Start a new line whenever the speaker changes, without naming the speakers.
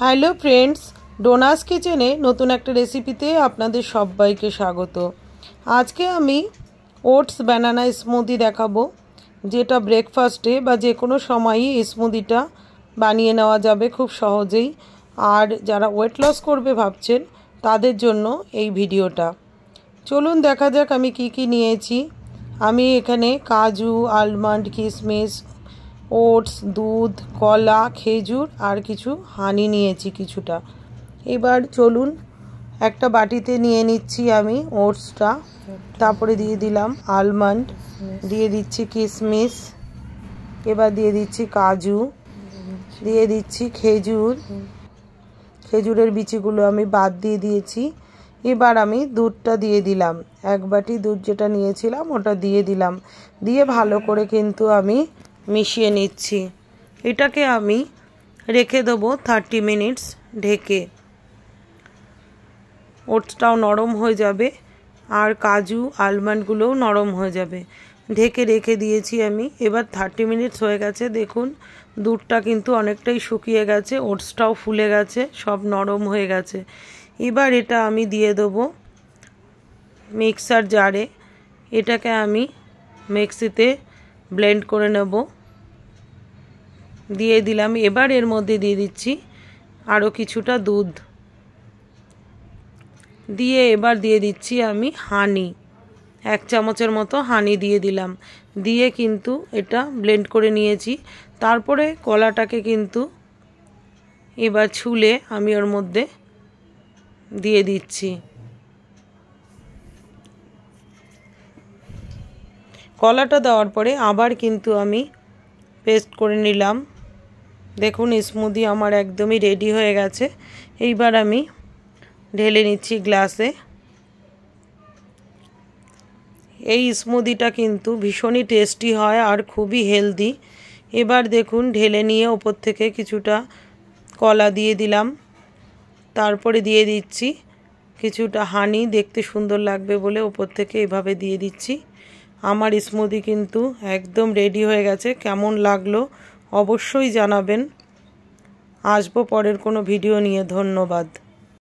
Hello friends, ডোনাস কিচেনে নতুন একটা রেসিপিতে আপনাদের সবাইকে স্বাগত। আজকে আমি ওটস ব্যানানা স্মুদি দেখাবো, যেটা ব্রেকফাস্টে বা যে কোনো সময়ই এই স্মুদিটা বানিয়ে নেওয়া যাবে খুব সহজেই। আর যারা ওয়েট লস করবে ভাবছেন তাদের জন্য এই ভিডিওটা। চলুন দেখা যাক আমি কি কি নিয়েছি। আমি এখানে কাজু, আলমন্ড, কিশমিশ, ওটস, দুধ, কলা, খেজুর আর কিছু হানি নিয়েছি কিছুটা। এবার চলুন একটা বাটিতে নিয়ে নিচ্ছি আমি ওটসটা, তারপরে দিয়ে দিলাম আলমন্ড, দিয়ে দিচ্ছি কিশমিশ, এবার দিয়ে দিচ্ছি কাজু, দিয়ে দিচ্ছি খেজুর, খেজুরের বিচিগুলো আমি বাদ দিয়ে দিয়েছি। এবার আমি দুধটা দিয়ে দিলাম, এক বাটি দুধ যেটা নিয়েছিলাম ওটা দিয়ে দিলাম, দিয়ে ভালো করে কিন্তু আমি মিশিয়ে নিচ্ছি। এটাকে আমি রেখে দেবো 30 মিনিটস ঢেকে। ওটসটাও নরম হয়ে যাবে আর কাজু আলমন্ডগুলোও নরম হয়ে যাবে। ঢেকে রেখে দিয়েছি আমি। এবার 30 মিনিটস হয়ে গেছে, দেখুন দুধটা কিন্তু অনেকটাই শুকিয়ে গেছে, ওটসটাও ফুলে গেছে, সব নরম হয়ে গেছে। এবার এটা আমি দিয়ে দেবো মিক্সার জারে। এটাকে আমি মিক্সিতে ব্লেন্ড করে নেব। দিয়ে দিলাম। এবার এর মধ্যে দিয়ে দিচ্ছি আরও কিছুটা দুধ, দিয়ে এবার দিয়ে দিচ্ছি আমি হানি, 1 চামচের মতো হানি দিয়ে দিলাম। দিয়ে কিন্তু এটা ব্লেন্ড করে নিয়েছি। তারপরে কলাটাকে কিন্তু এবার ছুলে আমি ওর মধ্যে দিয়ে দিচ্ছি। কলাটা দেওয়ার পরে আবার কিন্তু আমি পেস্ট করে নিলাম। দেখুন স্মুদি আমার একদমই রেডি হয়ে গেছে। এইবার আমি ঢেলে নিচ্ছি গ্লাসে। এই স্মুদিটা কিন্তু ভীষণই টেস্টি হয় আর খুবই হেলদি। এবার দেখুন ঢেলে নিয়ে ওপর থেকে কিছুটা কলা দিয়ে দিলাম, তারপরে দিয়ে দিচ্ছি কিছুটা হানি, দেখতে সুন্দর লাগবে বলে ওপর থেকে এভাবে দিয়ে দিচ্ছি। আমার স্মুদি কিন্তু একদম রেডি হয়ে গেছে। কেমন লাগলো অবশ্যই জানাবেন। আসবো পরের কোনো ভিডিও নিয়ে। ধন্যবাদ।